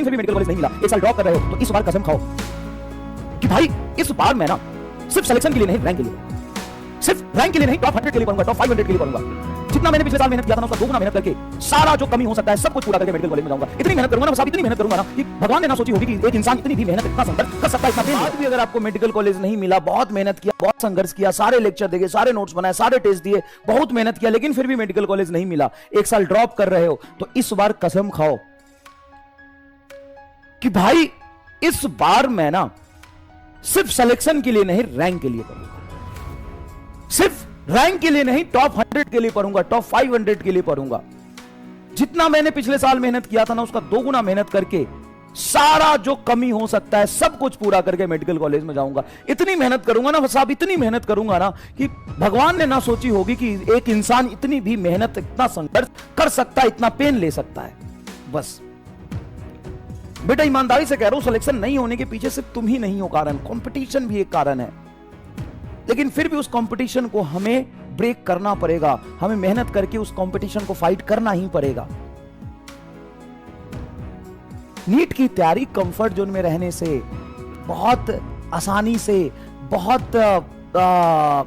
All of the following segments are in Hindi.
फिर भी मेडिकल कॉलेज नहीं मिला, एक साल ड्रॉप कर रहे हो, तो इस बार कसम खाओ कि भाई इस बार मैं ना सिर्फ सिलेक्शन के लिए नहीं, रैंक के लिए, सिर्फ रैंक के लिए नहीं, टॉप 100 के लिए पढ़ूंगा, टॉप 500 के लिए पढ़ूंगा। जितना मैंने पिछले साल मेहनत किया था ना, उसका दोगुना मेहनत करके सारा जो कमी हो सकता है सब कुछ पूरा करके मेडिकल कॉलेज में जाऊंगा। इतनी मेहनत करूंगा ना साहब, इतनी मेहनत करूंगा ना कि भगवान ने ना सोची होगी कि एक इंसान इतनी भी मेहनत, इतना संघर्ष कर सकता है, इतना आज भी अगर आपको मेडिकल कॉलेज नहीं मिला, बहुत मेहनत किया, बहुत संघर्ष किया, सारे लेक्चर देखे, सारे नोट्स बनाए, सारे टेस्ट दिए, बहुत मेहनत किया, लेकिन फिर भी मेडिकल कॉलेज नहीं मिला, एक साल ड्रॉप कर रहे हो, तो इस बार कसम खाओ कि भाई इस बार मैं ना सिर्फ सिलेक्शन के लिए नहीं, रैंक के लिए पढ़ूंगा, सिर्फ रैंक के लिए नहीं, टॉप 100 के लिए पढ़ूंगा, टॉप 500 के लिए पढ़ूंगा। जितना मैंने पिछले साल मेहनत किया था ना, उसका दोगुना मेहनत करके सारा जो कमी हो सकता है सब कुछ पूरा करके मेडिकल कॉलेज में जाऊंगा। इतनी मेहनत करूंगा ना साहब, इतनी मेहनत करूंगा ना कि भगवान ने ना सोची होगी कि एक इंसान इतनी भी मेहनत, इतना संघर्ष कर सकता है, इतना पेन ले सकता है। बस बेटा ईमानदारी से कह रहा हूं, सिलेक्शन नहीं होने के पीछे सिर्फ तुम ही नहीं हो कारण, कंपटीशन भी एक कारण है, लेकिन फिर भी उस कंपटीशन को हमें ब्रेक करना पड़ेगा, हमें मेहनत करके उस कंपटीशन को फाइट करना ही पड़ेगा। नीट की तैयारी कंफर्ट जोन में रहने से, बहुत आसानी से, बहुत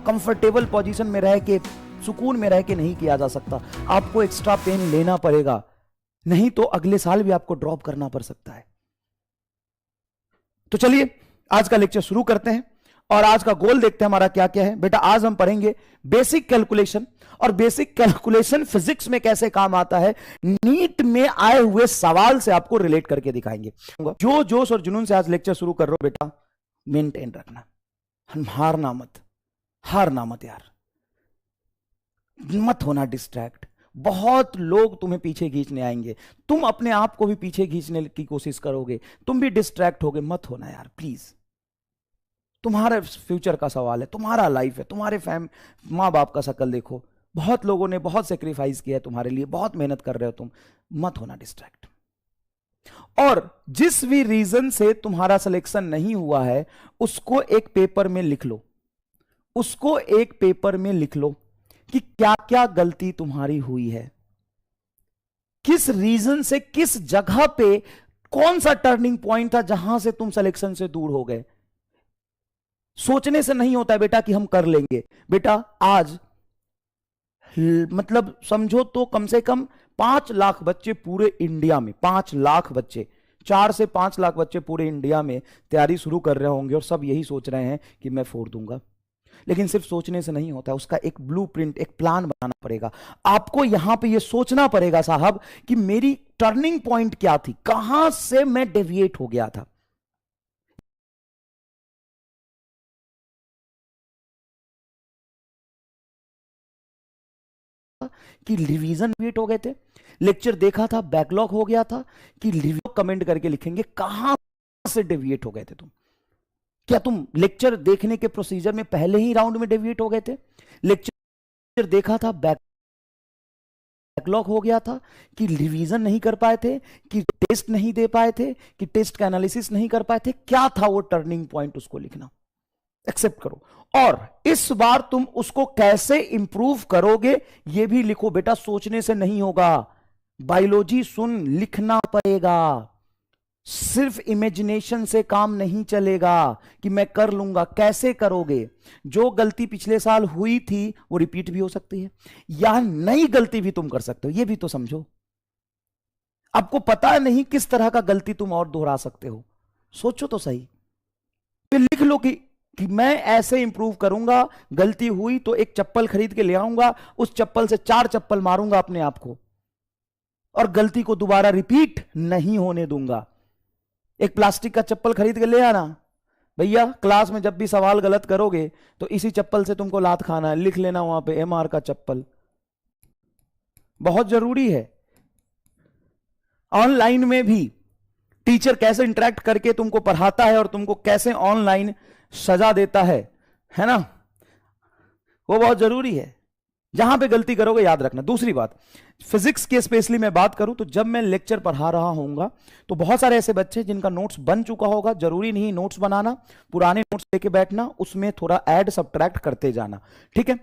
कंफर्टेबल पोजीशन में रह के, सुकून में रह के नहीं किया जा सकता। आपको एक्स्ट्रा पेन लेना पड़ेगा, नहीं तो अगले साल भी आपको ड्रॉप करना पड़ सकता है। तो चलिए आज का लेक्चर शुरू करते हैं और आज का गोल देखते हैं हमारा क्या क्या है। बेटा आज हम पढ़ेंगे बेसिक कैलकुलेशन, और बेसिक कैलकुलेशन फिजिक्स में कैसे काम आता है, नीट में आए हुए सवाल से आपको रिलेट करके दिखाएंगे। जो जोश और जुनून से आज लेक्चर शुरू कर रहे हो बेटा, मेंटेन रखना, हारना मत, हारना मत यार, मत होना डिस्ट्रैक्ट। बहुत लोग तुम्हें पीछे खींचने आएंगे, तुम अपने आप को भी पीछे खींचने की कोशिश करोगे, तुम भी डिस्ट्रैक्ट होगे, मत होना यार प्लीज। तुम्हारे फ्यूचर का सवाल है, तुम्हारा लाइफ है, तुम्हारे माँ बाप का शक्ल देखो, बहुत लोगों ने बहुत सेक्रीफाइस किया है तुम्हारे लिए, बहुत मेहनत कर रहे हो तुम, मत होना डिस्ट्रैक्ट। और जिस भी रीजन से तुम्हारा सिलेक्शन नहीं हुआ है उसको एक पेपर में लिख लो, उसको एक पेपर में लिख लो कि क्या क्या गलती तुम्हारी हुई है, किस रीजन से, किस जगह पे, कौन सा टर्निंग पॉइंट था जहां से तुम सिलेक्शन से दूर हो गए। सोचने से नहीं होता है बेटा कि हम कर लेंगे। बेटा आज मतलब समझो तो कम से कम 5 लाख बच्चे पूरे इंडिया में, 5 लाख बच्चे, 4 से 5 लाख बच्चे पूरे इंडिया में तैयारी शुरू कर रहे होंगे और सब यही सोच रहे हैं कि मैं फोड़ दूंगा। लेकिन सिर्फ सोचने से नहीं होता, उसका एक ब्लूप्रिंट, एक प्लान बनाना पड़ेगा। आपको यहां पे ये सोचना पड़ेगा साहब कि मेरी टर्निंग पॉइंट क्या थी, कहां से मैं डेविएट हो गया था। कि रिवीजन वेट हो गए थे, लेक्चर देखा था बैकलॉग हो गया था, कि रिव्यू कमेंट करके लिखेंगे कहां से डेविएट हो गए थे तुम। क्या तुम लेक्चर देखने के प्रोसीजर में पहले ही राउंड में डेविएट हो गए थे, लेक्चर देखा था बैकलॉग हो गया था, कि रिवीजन नहीं कर पाए थे, कि टेस्ट नहीं दे पाए थे, कि टेस्ट का एनालिसिस नहीं कर पाए थे, क्या था वो टर्निंग पॉइंट, उसको लिखना, एक्सेप्ट करो। और इस बार तुम उसको कैसे इंप्रूव करोगे ये भी लिखो। बेटा सोचने से नहीं होगा, बायोलॉजी सुन, लिखना पड़ेगा, सिर्फ इमेजिनेशन से काम नहीं चलेगा कि मैं कर लूंगा। कैसे करोगे? जो गलती पिछले साल हुई थी वो रिपीट भी हो सकती है, या नई गलती भी तुम कर सकते हो, ये भी तो समझो। आपको पता नहीं किस तरह का गलती तुम और दोहरा सकते हो, सोचो तो सही। फिर लिख लो कि मैं ऐसे इंप्रूव करूंगा, गलती हुई तो एक चप्पल खरीद के ले आऊंगा, उस चप्पल से 4 चप्पल मारूंगा अपने आप को और गलती को दोबारा रिपीट नहीं होने दूंगा। एक प्लास्टिक का चप्पल खरीद के ले आना, भैया क्लास में जब भी सवाल गलत करोगे तो इसी चप्पल से तुमको लात खाना है, लिख लेना वहां पे MR का चप्पल। बहुत जरूरी है। ऑनलाइन में भी टीचर कैसे इंटरेक्ट करके तुमको पढ़ाता है और तुमको कैसे ऑनलाइन सजा देता है ना, वो बहुत जरूरी है। जहां पे गलती करोगे याद रखना। दूसरी बात, फिजिक्स के स्पेशली मैं बात करूं तो जब मैं लेक्चर पढ़ा रहा हूंगा तो बहुत सारे ऐसे बच्चे जिनका नोट्स बन चुका होगा, जरूरी नहीं नोट्स बनाना, पुराने नोट्स लेके बैठना, उसमें थोड़ा ऐड सब्ट्रैक्ट करते जाना, ठीक है।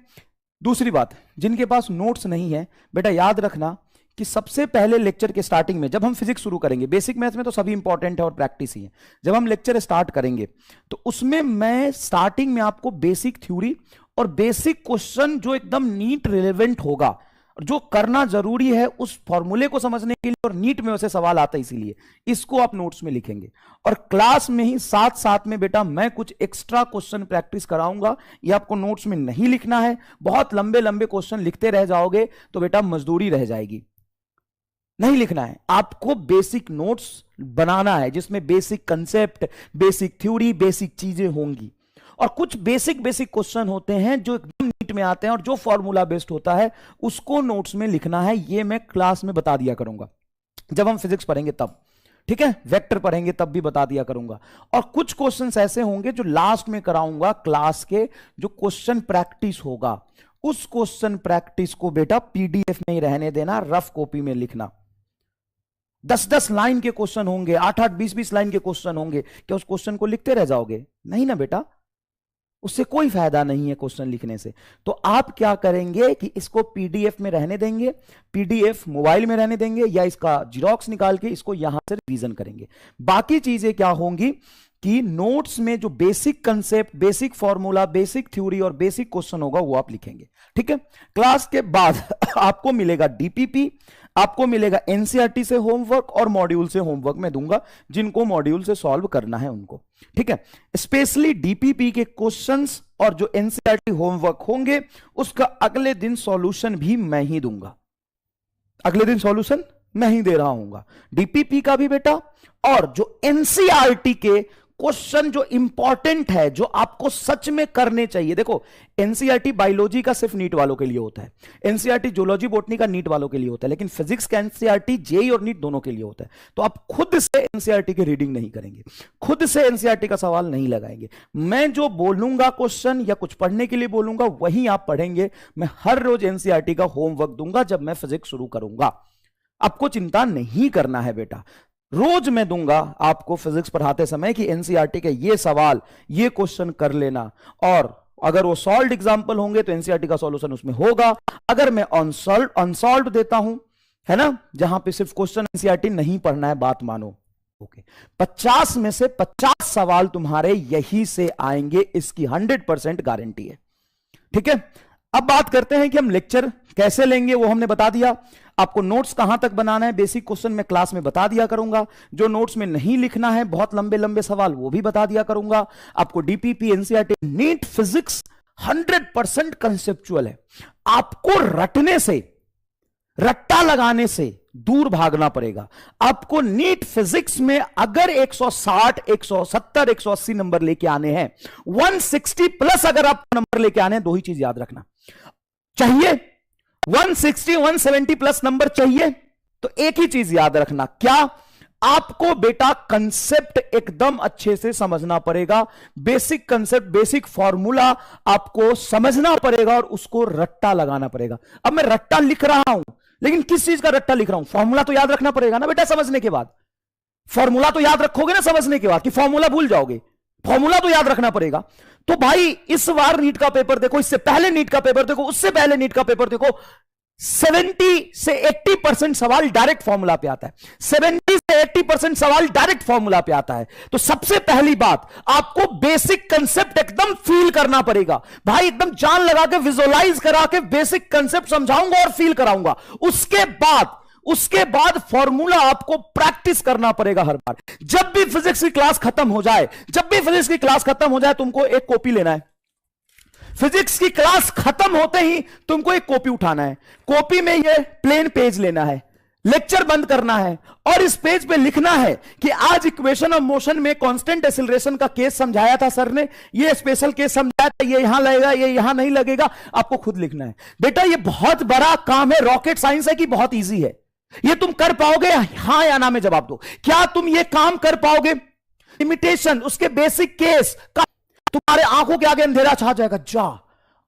दूसरी बात, जिनके पास नोट्स नहीं है बेटा याद रखना कि सबसे पहले लेक्चर के स्टार्टिंग में जब हम फिजिक्स शुरू करेंगे, बेसिक मैथ्स में तो सभी इंपॉर्टेंट है और प्रैक्टिस ही है, जब हम लेक्चर स्टार्ट करेंगे तो उसमें मैं स्टार्टिंग में आपको बेसिक थ्योरी और बेसिक क्वेश्चन जो एकदम नीट रिलेवेंट होगा, जो करना जरूरी है उस फॉर्मूले को समझने के लिए, और नीट में वैसे सवाल आता है इसीलिए इसको आप नोट्स में लिखेंगे। और क्लास में ही साथ साथ में बेटा मैं कुछ एक्स्ट्रा क्वेश्चन प्रैक्टिस कराऊंगा, ये आपको नोट्स में नहीं लिखना है। बहुत लंबे लंबे क्वेश्चन लिखते रह जाओगे तो बेटा मजदूरी रह जाएगी, नहीं लिखना है। आपको बेसिक नोट्स बनाना है जिसमें basic concept, basic theory, basic चीजें होंगी, और कुछ बेसिक क्वेश्चन होते हैं जो एकदम नीट में आते हैं और जो फॉर्मूला बेस्ड होता है उसको नोट्स में लिखना है। ये मैं क्लास में बता दिया करूंगा जब हम फिजिक्स पढ़ेंगे तब, ठीक है, वेक्टर पढ़ेंगे तब भी बता दिया करूंगा। और कुछ क्वेश्चंस ऐसे होंगे जो लास्ट में कराऊंगा क्लास के, जो क्वेश्चन प्रैक्टिस होगा उस क्वेश्चन प्रैक्टिस को बेटा पीडीएफ में ही रहने देना, रफ कॉपी में लिखना। 10-10 लाइन के क्वेश्चन होंगे, 8-8, 20-20 लाइन के क्वेश्चन होंगे, क्या उस क्वेश्चन को लिखते रह जाओगे? नहीं ना बेटा, उससे कोई फायदा नहीं है क्वेश्चन लिखने से। तो आप क्या करेंगे कि इसको पीडीएफ में रहने देंगे, पीडीएफ मोबाइल में रहने देंगे, या इसका जिरोक्स निकाल के इसको यहां से रिवीजन करेंगे। बाकी चीजें क्या होंगी कि नोट्स में जो basic concept, basic formula, basic theory और बेसिक क्वेश्चन होगा वो आप लिखेंगे, ठीक है। क्लास के बाद आपको मिलेगा डीपीपी, आपको मिलेगा एनसीईआरटी से होमवर्क और मॉड्यूल से होमवर्क मैं दूंगा, जिनको मॉड्यूल से सॉल्व करना है उनको, ठीक है। स्पेशली डीपीपी के क्वेश्चंस और जो एनसीईआरटी होमवर्क होंगे उसका अगले दिन सॉल्यूशन भी मैं ही दूंगा, अगले दिन सॉल्यूशन मैं ही दे रहा हूंगा डीपीपी का भी बेटा। और जो एनसीईआरटी के क्वेश्चन जो इंपॉर्टेंट है, जो आपको सच में करने चाहिए, देखो एनसीईआरटी बायोलॉजी का सिर्फ नीट वालों के लिए होता है, एनसीईआरटी जूलॉजी बॉटनी का नीट वालों के लिए होता है, लेकिन फिजिक्स का एनसीईआरटी जेईई और नीट दोनों के लिए होता है। तो आप खुद से एनसीईआरटी की रीडिंग नहीं करेंगे, खुद से एनसीईआरटी का सवाल नहीं लगाएंगे। मैं जो बोलूंगा क्वेश्चन या कुछ पढ़ने के लिए बोलूंगा वही आप पढ़ेंगे। मैं हर रोज एनसीईआरटी का होमवर्क दूंगा जब मैं फिजिक्स शुरू करूंगा, आपको चिंता नहीं करना है बेटा। रोज मैं दूंगा आपको फिजिक्स पढ़ाते समय कि एनसीईआरटी के ये सवाल, ये क्वेश्चन कर लेना, और अगर वो सॉल्व्ड एग्जांपल होंगे तो एनसीईआरटी का सॉल्यूशन उसमें होगा। अगर मैं अनसॉल्व्ड देता हूं, है ना, जहां पे सिर्फ क्वेश्चन एनसीईआरटी नहीं पढ़ना है, बात मानो, ओके। 50 में से 50 सवाल तुम्हारे यही से आएंगे, इसकी 100% गारंटी है, ठीक है। अब बात करते हैं कि हम लेक्चर कैसे लेंगे, वो हमने बता दिया। आपको नोट्स कहां तक बनाना है, बेसिक क्वेश्चन मैं क्लास में बता दिया करूंगा। जो नोट्स में नहीं लिखना है, बहुत लंबे लंबे सवाल, वो भी बता दिया करूंगा। आपको DPP, NCERT, NEET physics 100% conceptual है। आपको रटने से, रट्टा लगाने से दूर भागना पड़ेगा। आपको नीट फिजिक्स में अगर 160, 170, 180 नंबर लेके आने हैं, 160 प्लस अगर आप नंबर लेके आने हैं, दो ही चीज याद रखना चाहिए, 160, 170 प्लस नंबर चाहिए, तो एक ही चीज याद रखना, क्या? आपको बेटा कंसेप्ट एकदम अच्छे से समझना पड़ेगा। बेसिक कंसेप्ट, बेसिक फॉर्मूला आपको समझना पड़ेगा और उसको रट्टा लगाना पड़ेगा। अब मैं रट्टा लिख रहा हूं, लेकिन किस चीज का रट्टा लिख रहा हूं? फॉर्मूला तो याद रखना पड़ेगा ना बेटा समझने के बाद। फॉर्मूला तो याद रखोगे ना समझने के बाद, कि फॉर्मूला भूल जाओगे? फॉर्मूला तो याद रखना पड़ेगा। तो भाई इस बार नीट का पेपर देखो, इससे पहले नीट का पेपर देखो, उससे पहले नीट का पेपर देखो, 70 से 80% सवाल डायरेक्ट फॉर्मूला पे आता है। 70 से 80% सवाल डायरेक्ट फॉर्मूला पे आता है। तो सबसे पहली बात, आपको बेसिक कंसेप्ट एकदम फील करना पड़ेगा भाई, एकदम जान लगा के, विजुअलाइज करा के बेसिक कंसेप्ट समझाऊंगा और फील कराऊंगा। उसके बाद फॉर्मूला आपको प्रैक्टिस करना पड़ेगा हर बार। जब भी फिजिक्स की क्लास खत्म हो जाए, तुमको एक कॉपी लेना है। फिजिक्स की क्लास खत्म होते ही तुमको एक कॉपी उठाना है। कॉपी में ये प्लेन पेज लेना है, लेक्चर बंद करना है, और इस पेज पे लिखना है कि आज इक्वेशन ऑफ मोशन में कांस्टेंट एक्सीलरेशन का केस समझाया था सर ने, ये स्पेशल केस समझाया था, ये यहां लगेगा, ये यहां नहीं लगेगा। आपको खुद लिखना है बेटा। ये बहुत बड़ा काम है, रॉकेट साइंस है कि बहुत ईजी है? ये तुम कर पाओगे? हां या ना में जवाब दो। क्या तुम ये काम कर पाओगे? लिमिटेशन, उसके बेसिक केस का तुम्हारे आंखों के आगे अंधेरा छा जाएगा। जा,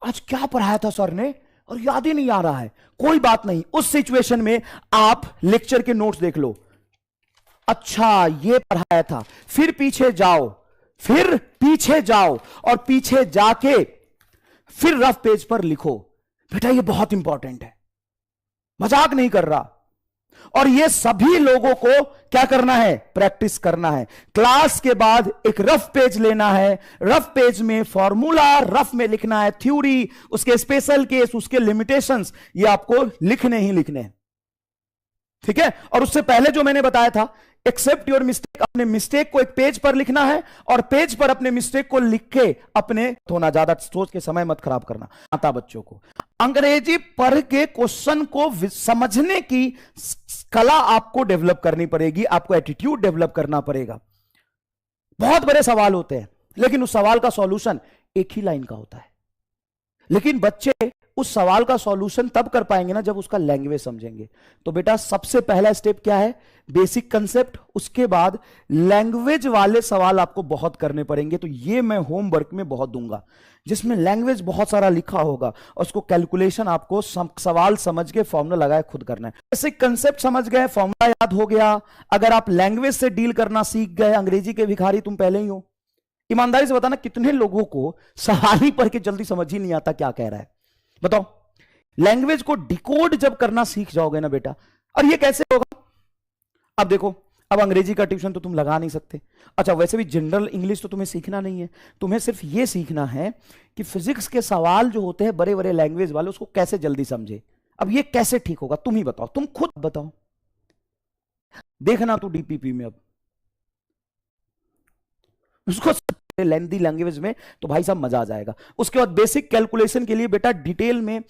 आज क्या पढ़ाया था सर ने और याद ही नहीं आ रहा है। कोई बात नहीं, उस सिचुएशन में आप लेक्चर के नोट्स देख लो, अच्छा ये पढ़ाया था, फिर पीछे जाओ और पीछे जाके फिर रफ पेज पर लिखो। बेटा ये बहुत इंपॉर्टेंट है, मजाक नहीं कर रहा। और ये सभी लोगों को क्या करना है, प्रैक्टिस करना है। क्लास के बाद एक रफ पेज लेना है, रफ पेज में फॉर्मूला रफ में लिखना है, थ्योरी, उसके स्पेशल केस, उसके लिमिटेशंस, ये आपको लिखने ही लिखने हैं, ठीक है। और उससे पहले जो मैंने बताया था, एक्सेप्ट योर मिस्टेक, अपने मिस्टेक को एक पेज पर लिखना है और पेज पर अपने मिस्टेक को लिख के अपने होना, ज्यादा सोच के समय मत खराब करना। आता बच्चों को अंग्रेजी पढ़ के क्वेश्चन को समझने की कला आपको डेवलप करनी पड़ेगी, आपको एटीट्यूड डेवलप करना पड़ेगा। बहुत बड़े सवाल होते हैं लेकिन उस सवाल का सॉल्यूशन एक ही लाइन का होता है, लेकिन बच्चे उस सवाल का सॉल्यूशन तब कर पाएंगे ना जब उसका लैंग्वेज समझेंगे। तो बेटा सबसे पहला स्टेप क्या है, बेसिक कंसेप्ट, उसके बाद लैंग्वेज वाले सवाल आपको बहुत करने पड़ेंगे। तो ये मैं होमवर्क में बहुत दूंगा जिसमें लैंग्वेज बहुत सारा लिखा होगा और उसको कैलकुलेशन आपको सवाल समझ के फॉर्मूला लगाए खुद करना है। बेसिक कंसेप्ट समझ गए, फॉर्मूला याद हो गया, अगर आप लैंग्वेज से डील करना सीख गए, अंग्रेजी के भिखारी तुम पहले ही हो। ईमानदारी से बताना कितने लोगों को सवाल ही पढ़ के जल्दी समझ ही नहीं आता क्या कह रहा है, बताओ। लैंग्वेज को डिकोड जब करना सीख जाओगे ना बेटा, और ये कैसे होगा, अब देखो, अब अंग्रेजी का ट्यूशन तो तुम लगा नहीं सकते। अच्छा वैसे भी जनरल इंग्लिश तो तुम्हें सीखना नहीं है, तुम्हें सिर्फ ये सीखना है कि फिजिक्स के सवाल जो होते हैं बड़े बड़े लैंग्वेज वाले, उसको कैसे जल्दी समझे। अब ये कैसे ठीक होगा तुम ही बताओ, तुम खुद बताओ, देखना तू डीपीपी में अब उसको लेंथी लैंग्वेज में, तो भाई साहब मजा आ जाएगा। उसके बाद बेसिक कैलकुलेशन के लिए बेटा डिटेल में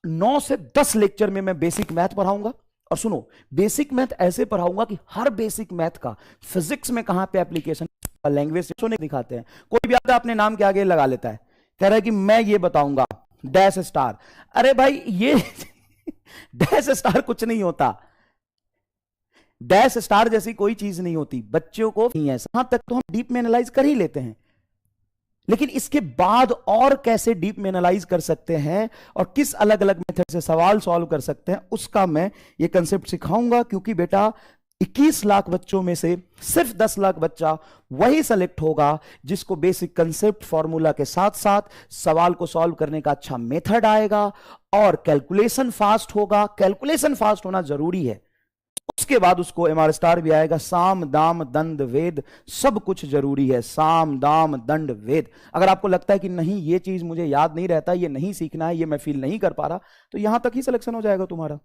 9 से 10 लेक्चर में मैं बेसिक मैथ पढ़ाऊंगा। और सुनो, बेसिक मैथ ऐसे पढ़ाऊंगा कि हर बेसिक मैथ का फिजिक्स में कहां पे एप्लीकेशन, लैंग्वेज से दिखाते हैं। कोई भी आता अपने नाम के आगे लगा लेता है, कह रहा है कि मैं ये बताऊंगा डैश स्टार। अरे भाई ये डैश स्टार कुछ नहीं होता, डैश स्टार जैसी कोई चीज नहीं होती, बच्चों को नहीं है। यहां तक तो हम डीप में एनालाइज कर ही लेते हैं, लेकिन इसके बाद और कैसे डीप में एनालाइज कर सकते हैं और किस अलग अलग मेथड से सवाल सॉल्व कर सकते हैं, उसका मैं ये कंसेप्ट सिखाऊंगा। क्योंकि बेटा 21 लाख बच्चों में से सिर्फ 10 लाख बच्चा वही सेलेक्ट होगा जिसको बेसिक कंसेप्ट फॉर्मूला के साथ साथ सवाल को सॉल्व करने का अच्छा मेथड आएगा और कैलकुलेशन फास्ट होगा। कैलकुलेशन फास्ट होना जरूरी है, उसके बाद उसको MR स्टार भी आएगा। साम दाम दंड वेद सब कुछ जरूरी है, साम दाम दंड वेद। अगर आपको लगता है कि नहीं ये चीज मुझे याद नहीं रहता, ये नहीं सीखना है, ये मैं फील नहीं कर पा रहा, तो यहां तक ही सिलेक्शन हो जाएगा तुम्हारा।